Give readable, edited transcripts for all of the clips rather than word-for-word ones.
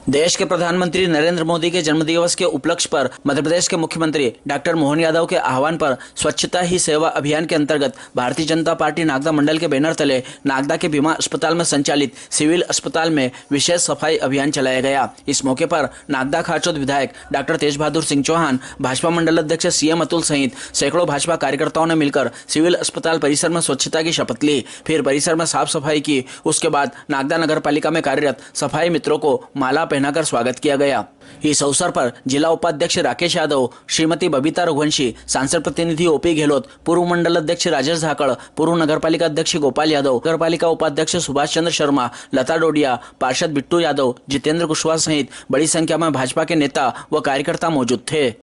देश के प्रधानमंत्री नरेंद्र मोदी के जन्मदिवस के उपलक्ष्य पर मध्य प्रदेश के मुख्यमंत्री डॉक्टर मोहन यादव के आह्वान पर स्वच्छता ही सेवा अभियान के अंतर्गत भारतीय जनता पार्टी नागदा मंडल के बैनर तले नागदा के बीमा अस्पताल में संचालित सिविल अस्पताल में विशेष सफाई अभियान चलाया गया। इस मौके पर नागदा खारचौद विधायक डॉक्टर तेज बहादुर सिंह चौहान, भाजपा मंडल अध्यक्ष सीएम अतुल सहित सैकड़ों भाजपा कार्यकर्ताओं ने मिलकर सिविल अस्पताल परिसर में स्वच्छता की शपथ ली। फिर परिसर में साफ सफाई की। उसके बाद नागदा नगर पालिका में कार्यरत सफाई मित्रों को माला पहनाकर स्वागत किया गया। इस अवसर पर जिला उपाध्यक्ष राकेश यादव, श्रीमती बबीता रघुवंशी, सांसद प्रतिनिधि ओपी गहलोत, पूर्व मंडल अध्यक्ष राजेश धाकड़, पूर्व नगरपालिका अध्यक्ष गोपाल यादव, नगरपालिका उपाध्यक्ष सुभाष चंद्र शर्मा, लता डोडिया, पार्षद बिट्टू यादव, जितेंद्र कुशवाहा सहित बड़ी संख्या में भाजपा के नेता व कार्यकर्ता मौजूद थे।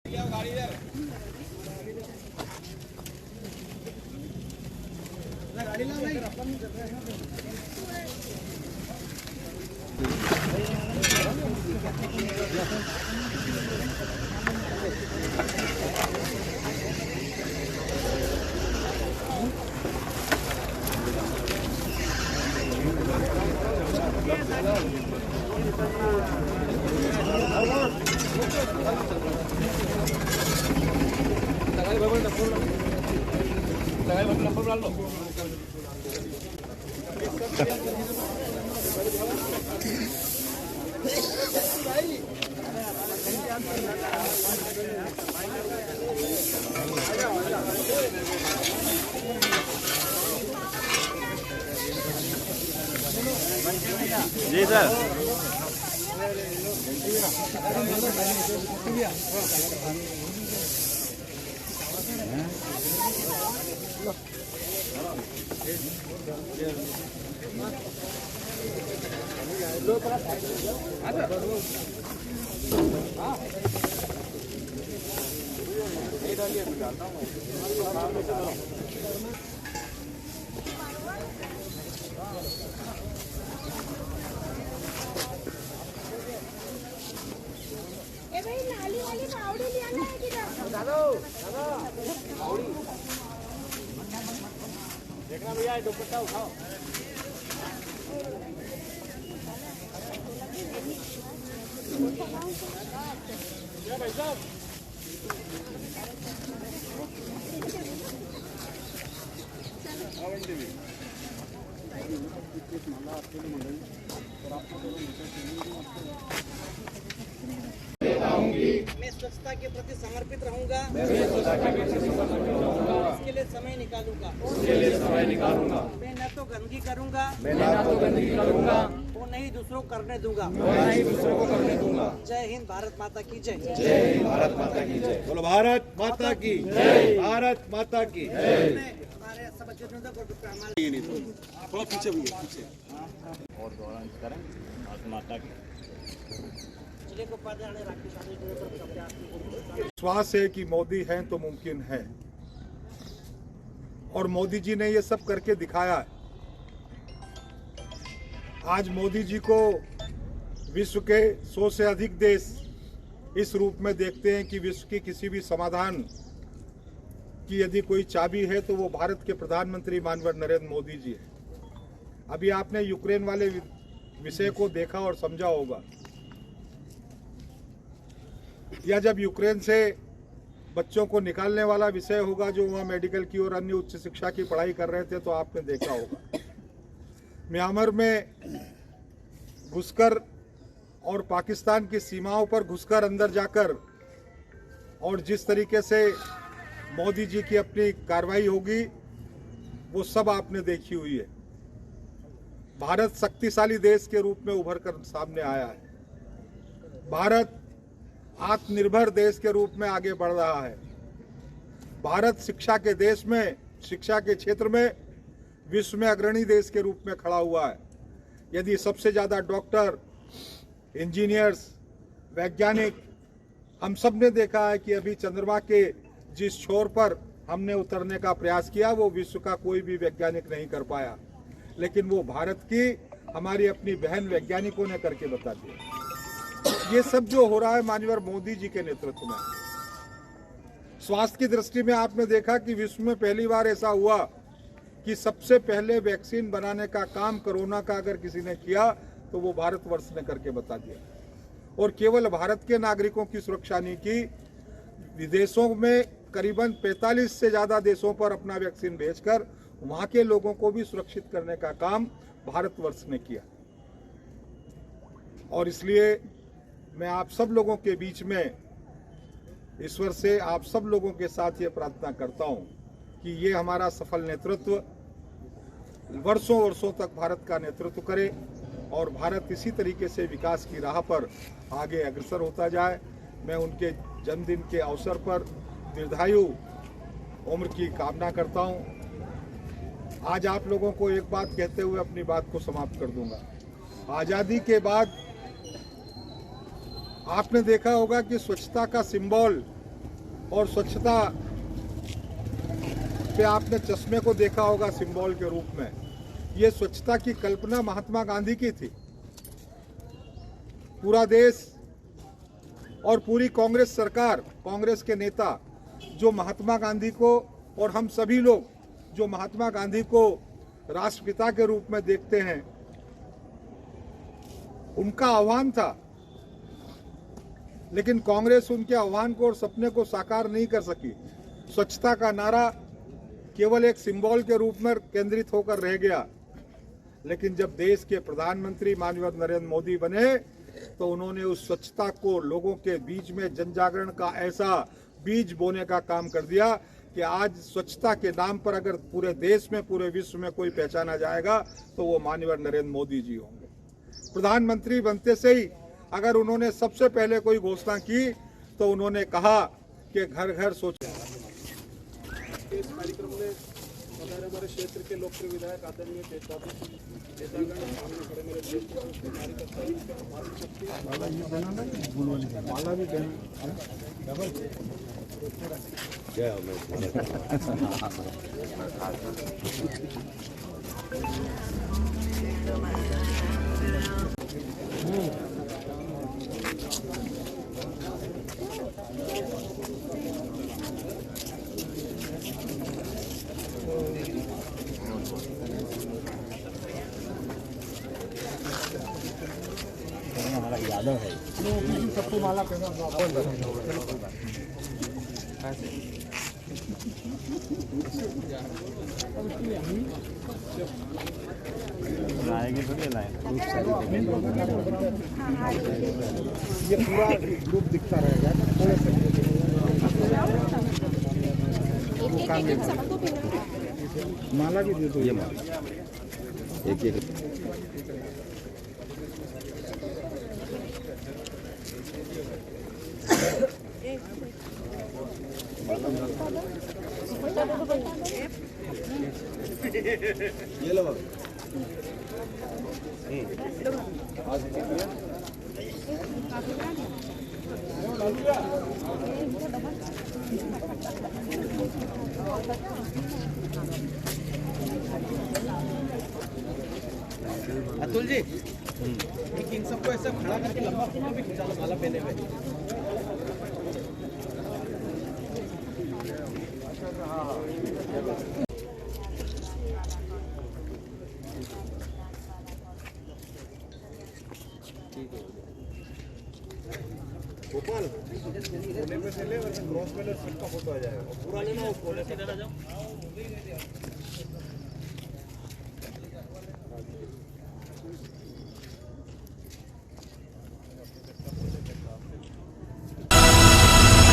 जी सर। देखना भैया दुपट्टा उठाओ। भाई साहब मैं स्वच्छता के प्रति समर्पित रहूंगा। इसके लिए समय निकालूंगा। मैं न तो गंदगी करूंगा और नहीं दूसरों को करने दूंगा। जय हिंद, भारत माता की जय। जय हिंद, भारत माता की जय। बोलो भारत माता की जय। भारत माता की जय। हमारे सब थोड़ा पीछे पीछे और गौरव करें भारत माता की। विश्वास है कि मोदी हैं तो मुमकिन है, और मोदी जी ने ये सब करके दिखाया है। आज मोदी जी को विश्व के 100 से अधिक देश इस रूप में देखते हैं कि विश्व की किसी भी समाधान की यदि कोई चाबी है तो वो भारत के प्रधानमंत्री माननीय नरेंद्र मोदी जी है। अभी आपने यूक्रेन वाले विषय को देखा और समझा होगा, या जब यूक्रेन से बच्चों को निकालने वाला विषय होगा जो वहाँ मेडिकल की और अन्य उच्च शिक्षा की पढ़ाई कर रहे थे, तो आपने देखा होगा म्यांमार में घुसकर और पाकिस्तान की सीमाओं पर घुसकर अंदर जाकर, और जिस तरीके से मोदी जी की अपनी कार्रवाई होगी वो सब आपने देखी हुई है। भारत शक्तिशाली देश के रूप में उभर कर सामने आया है। भारत आत्मनिर्भर देश के रूप में आगे बढ़ रहा है। भारत शिक्षा के देश में, शिक्षा के क्षेत्र में विश्व में अग्रणी देश के रूप में खड़ा हुआ है। यदि सबसे ज़्यादा डॉक्टर, इंजीनियर्स, वैज्ञानिक, हम सब ने देखा है कि अभी चंद्रमा के जिस छोर पर हमने उतरने का प्रयास किया वो विश्व का कोई भी वैज्ञानिक नहीं कर पाया, लेकिन वो भारत की हमारी अपनी बहन वैज्ञानिकों ने करके बता दिया। ये सब जो हो रहा है माननीय मोदी जी के नेतृत्व में। स्वास्थ्य की दृष्टि में आपने देखा कि विश्व में पहली बार ऐसा हुआ कि सबसे पहले वैक्सीन बनाने का काम कोरोना का अगर किसी ने किया तो वो भारतवर्ष ने करके बता दिया। और केवल भारत के नागरिकों की सुरक्षा नहीं की, विदेशों में करीबन 45 से ज़्यादा देशों पर अपना वैक्सीन भेजकर वहाँ के लोगों को भी सुरक्षित करने का काम भारतवर्ष ने किया। और इसलिए मैं आप सब लोगों के बीच में ईश्वर से आप सब लोगों के साथ ये प्रार्थना करता हूँ कि ये हमारा सफल नेतृत्व वर्षों वर्षों तक भारत का नेतृत्व करे और भारत इसी तरीके से विकास की राह पर आगे अग्रसर होता जाए। मैं उनके जन्मदिन के अवसर पर दीर्घायु उम्र की कामना करता हूँ। आज आप लोगों को एक बात कहते हुए अपनी बात को समाप्त कर दूंगा। आज़ादी के बाद आपने देखा होगा कि स्वच्छता का सिंबल और स्वच्छता पे आपने चश्मे को देखा होगा सिंबल के रूप में। ये स्वच्छता की कल्पना महात्मा गांधी की थी। पूरा देश और पूरी कांग्रेस सरकार, कांग्रेस के नेता जो महात्मा गांधी को और हम सभी लोग जो महात्मा गांधी को राष्ट्रपिता के रूप में देखते हैं, उनका आह्वान था, लेकिन कांग्रेस उनके आह्वान को और सपने को साकार नहीं कर सकी। स्वच्छता का नारा केवल एक सिंबल के रूप में केंद्रित होकर रह गया। लेकिन जब देश के प्रधानमंत्री माननीय नरेंद्र मोदी बने तो उन्होंने उस स्वच्छता को लोगों के बीच में जन जागरण का ऐसा बीज बोने का काम कर दिया कि आज स्वच्छता के नाम पर अगर पूरे देश में, पूरे विश्व में कोई पहचाना जाएगा तो वो माननीय नरेंद्र मोदी जी होंगे। प्रधानमंत्री बनते से ही अगर उन्होंने सबसे पहले कोई घोषणा की तो उन्होंने कहा कि घर घर सोच। इस कार्यक्रम में हमारे क्षेत्र के लोकप्रिय विधायक आदरणीय तेजबाबू नेतागण, सामने खड़े मेरे ज्येष्ठ कार्यकर्ता, माला भी यादव है सबको माला पहना। लाएंगे थोड़ी लाएंगे। ये पूरा ग्रुप दिखता रहेगा थोड़े से। माला भी दे दो। ये माला एक एक ये लो। अतुल जी, एक इन सबको ऐसा खड़ा करके लंबा फोटो भी खिंचा लो माला पहने हुए। गोपाल कोने में से ले, वैसे क्रॉस में ले, सबका फोटो आ जाएगा। पूरा लेना, वो कोने से लेना जाओ।